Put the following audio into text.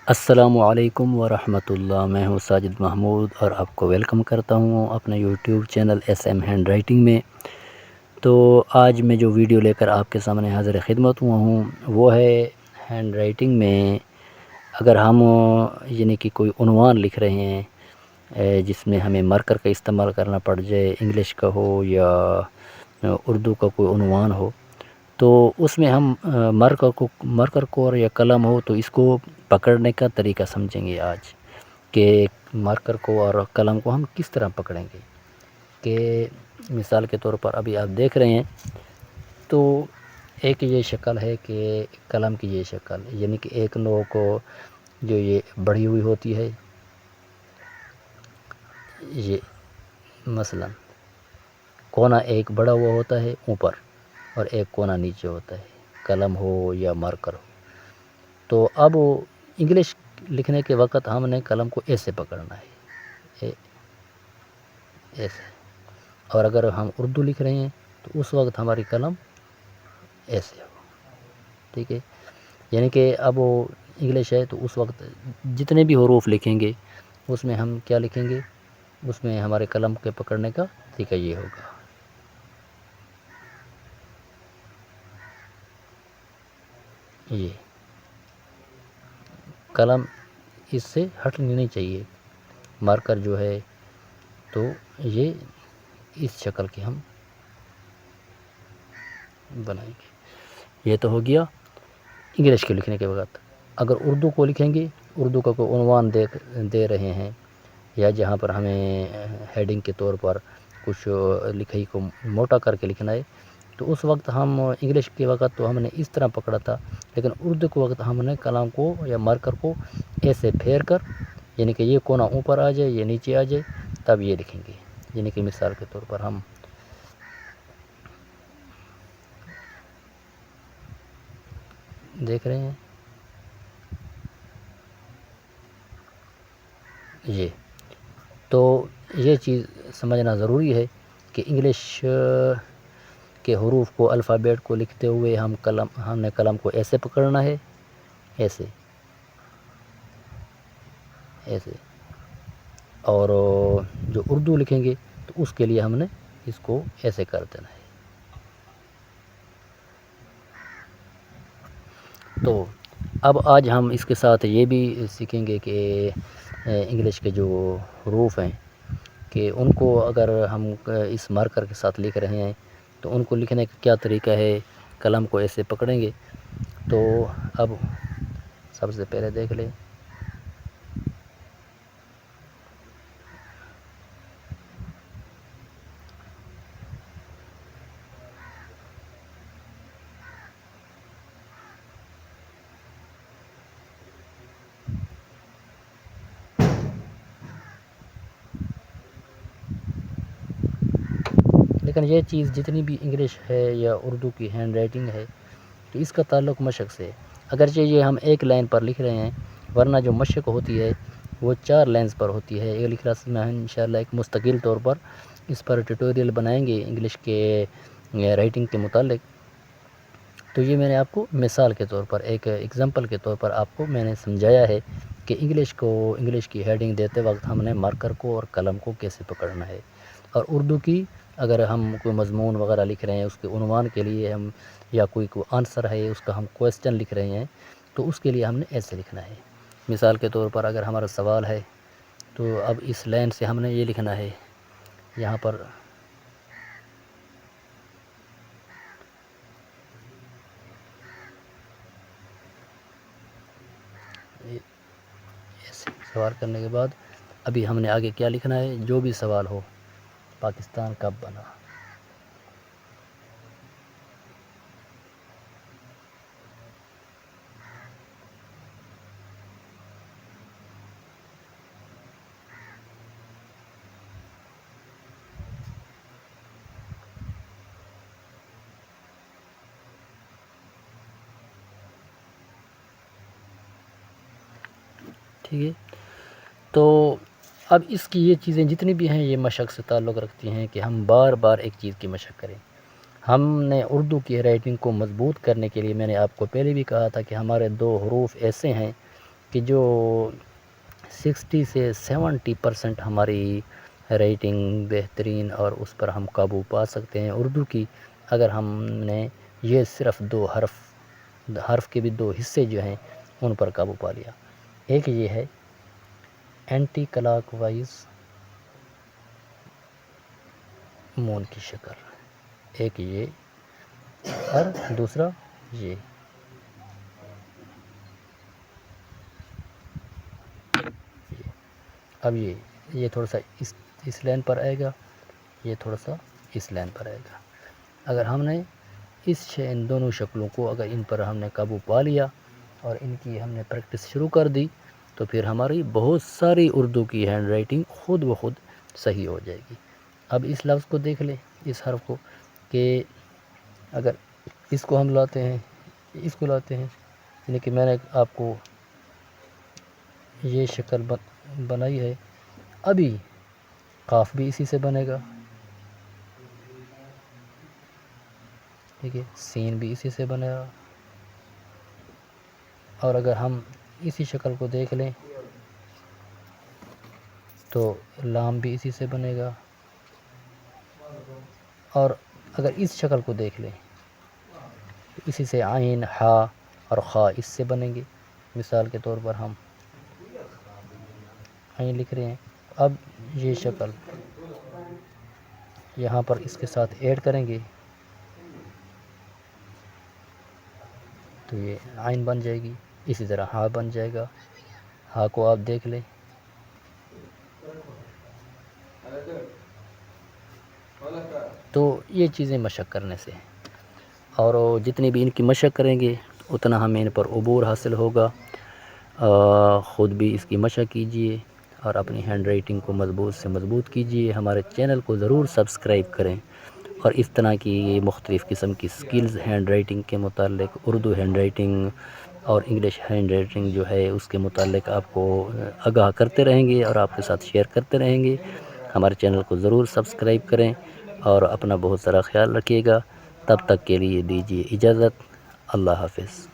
السلام علیکم ورحمۃ اللہ۔ میں ہوں ساجد محمود اور آپ کو ویلکم کرتا ہوں اپنے YouTube channel S M handwriting میں۔ تو آج میں جو ویڈیو لے کر آپ کے سامنے حاضر خدمت ہوا ہوں وہ ہے ہینڈ رائٹنگ میں اگر ہم یعنی کہ کوئی عنوان لکھ رہے ہیں جس میں ہمیں مارکر کا استعمال کرنا پڑ جائے، انگلش کا ہو یا اردو کا کوئی عنوان ہو، تو اس میں ہم مارکر کو اور یا قلم ہو تو اس کو پکڑنے کا طریقہ سمجھیں گے آج، کہ مارکر کو اور قلم کو ہم کس طرح پکڑیں گے۔ کہ مثال کے طور پر ابھی آپ دیکھ رہے ہیں تو ایک یہ شکل ہے کہ قلم کی یہ شکل، یعنی کہ ایک نوع کو جو یہ بڑھی ہوئی ہوتی ہے، یہ مثلا کونا ایک بڑا ہوا ہوتا ہے اوپر اور ایک کونا نیچے ہوتا ہے، قلم ہو یا مارکر ہو۔ تو اب انگلش لکھنے کے وقت ہم نے قلم کو ایسے پکڑنا ہے، ایسے، اور اگر ہم اردو لکھ رہے ہیں تو اس وقت ہماری قلم ایسے ہو، ٹھیک ہے۔ یعنی کہ اب وہ انگلش ہے تو اس وقت جتنے بھی حروف لکھیں گے اس میں ہم کیا لکھیں گے، اس میں ہمارے قلم کے پکڑنے کا طریقہ یہ ہوگا۔ یہ قلم اس سے ہٹنی نہیں چاہیے، مارکر جو ہے تو یہ اس شکل کی ہم بنائیں گے۔ یہ تو ہو گیا انگلش کے لکھنے کے وقت۔ اگر اردو کو لکھیں گے، اردو کا کوئی عنوان دے رہے ہیں یا جہاں پر ہمیں ہیڈنگ کے طور پر کچھ لکھائی کو موٹا کر کے لکھنا ہے تو اس وقت ہم انگلش کے وقت تو ہم نے اس طرح پکڑا تھا، لیکن اردو کے وقت ہم نے قلم کو یا مارکر کو ایسے پھیر کر، یعنی کہ یہ کونا اوپر آ جائے یہ نیچے آ جائے تب یہ لکھیں گے۔ یعنی کہ مثال کے طور پر ہم دیکھ رہے ہیں یہ، تو یہ چیز سمجھنا ضروری ہے کہ انگلش کے حروف کو، الفابیٹ کو لکھتے ہوئے ہم نے قلم کو ایسے پکڑنا ہے، ایسے ایسے، اور جو اردو لکھیں گے تو اس کے لیے ہم نے اس کو ایسے کر دینا ہے۔ تو اب آج ہم اس کے ساتھ یہ بھی سیکھیں گے کہ انگلش کے جو حروف ہیں کہ ان کو اگر ہم اس مارکر کے ساتھ لکھ رہے ہیں تو ان کو لکھنے کا کیا طریقہ ہے، قلم کو ایسے پکڑیں گے۔ تو اب سب سے پہلے دیکھ لیں، لیکن یہ چیز جتنی بھی انگلش ہے یا اردو کی ہینڈ رائٹنگ ہے تو اس کا تعلق مشق سے ہے۔ اگرچہ یہ ہم ایک لائن پر لکھ رہے ہیں، ورنہ جو مشق ہوتی ہے وہ 4 لائنز پر ہوتی ہے۔ یہ کلاس میں انشاءاللہ ایک مستقل طور پر اس پر ٹیوٹوریل بنائیں گے انگلش کے رائٹنگ کے متعلق۔ تو یہ میں نے آپ کو مثال کے طور پر، ایک ایگزامپل کے طور پر آپ کو میں نے سمجھایا ہے کہ انگلش کی ہیڈنگ دیتے وقت ہم نے مارکر کو اور قلم کو کیسے پکڑنا ہے، اور اردو کی اگر ہم کوئی مضمون وغیرہ لکھ رہے ہیں اس کے عنوان کے لیے ہم، یا کوئی آنسر ہے اس کا ہم کویسچن لکھ رہے ہیں تو اس کے لیے ہم نے ایسے لکھنا ہے۔ مثال کے طور پر اگر ہمارا سوال ہے تو اب اس لائن سے ہم نے یہ لکھنا ہے، یہاں پر ایسے سوال کرنے کے بعد ابھی ہم نے آگے کیا لکھنا ہے، جو بھی سوال ہو، پاکستان کب بنا۔ ٹھیک ہے، تو اب اس کی یہ چیزیں جتنی بھی ہیں یہ مشق سے تعلق رکھتی ہیں کہ ہم بار بار ایک چیز کی مشق کریں۔ ہم نے اردو کی رائٹنگ کو مضبوط کرنے کے لیے، میں نے آپ کو پہلے بھی کہا تھا کہ ہمارے 2 حروف ایسے ہیں کہ جو 60 سے 70% ہماری ریٹنگ بہترین اور اس پر ہم قابو پا سکتے ہیں اردو کی، اگر ہم نے یہ صرف 2 حرف کے بھی 2 حصے جو ہیں ان پر قابو پا لیا۔ ایک یہ ہے اینٹی کلاک وائز مون کی شکل، ایک یہ اور دوسرا یہ۔ اب یہ تھوڑا سا اس لائن پر آئے گا، یہ تھوڑا سا اس لائن پر آئے گا۔ اگر ہم نے ان دونوں شکلوں کو اگر ان پر ہم نے قابو پا لیا اور ان کی ہم نے پریکٹس شروع کر دی تو پھر ہماری بہت ساری اردو کی ہینڈ رائٹنگ خود بخود صحیح ہو جائے گی۔ اب اس لفظ کو دیکھ لیں، اس حرف کو، کہ اگر اس کو ہم لاتے ہیں، اس کو لاتے ہیں، یعنی کہ میں نے آپ کو یہ شکل بنائی ہے، ابھی قاف بھی اسی سے بنے گا، ٹھیک ہے، سین بھی اسی سے بنے گا، اور اگر ہم اسی شکل کو دیکھ لیں تو لام بھی اسی سے بنے گا، اور اگر اس شکل کو دیکھ لیں تو اسی سے عین، ہا اور خا اس سے بنیں گے۔ مثال کے طور پر ہم عین لکھ رہے ہیں، اب یہ شکل یہاں پر اس کے ساتھ ایڈ کریں گے تو یہ عین بن جائے گی، اسی طرح ہا بن جائے گا۔ ہا کو آپ دیکھ لیں، تو یہ چیزیں مشق کرنے سے ہیں، اور جتنی بھی ان کی مشق کریں گے اتنا ہمیں ان پر عبور حاصل ہوگا۔ خود بھی اس کی مشق کیجئے اور اپنی ہینڈ رائٹنگ کو مضبوط سے مضبوط کیجئے۔ ہمارے چینل کو ضرور سبسکرائب کریں، اور اس طرح کی مختلف قسم کی سکلز ہینڈ رائٹنگ کے متعلق، اردو ہینڈ رائٹنگ اور انگلش ہینڈ رائٹنگ جو ہے اس کے متعلق آپ کو آگاہ کرتے رہیں گے اور آپ کے ساتھ شیئر کرتے رہیں گے۔ ہمارے چینل کو ضرور سبسکرائب کریں اور اپنا بہت سارا خیال رکھیے گا۔ تب تک کے لیے دیجیے اجازت، اللہ حافظ۔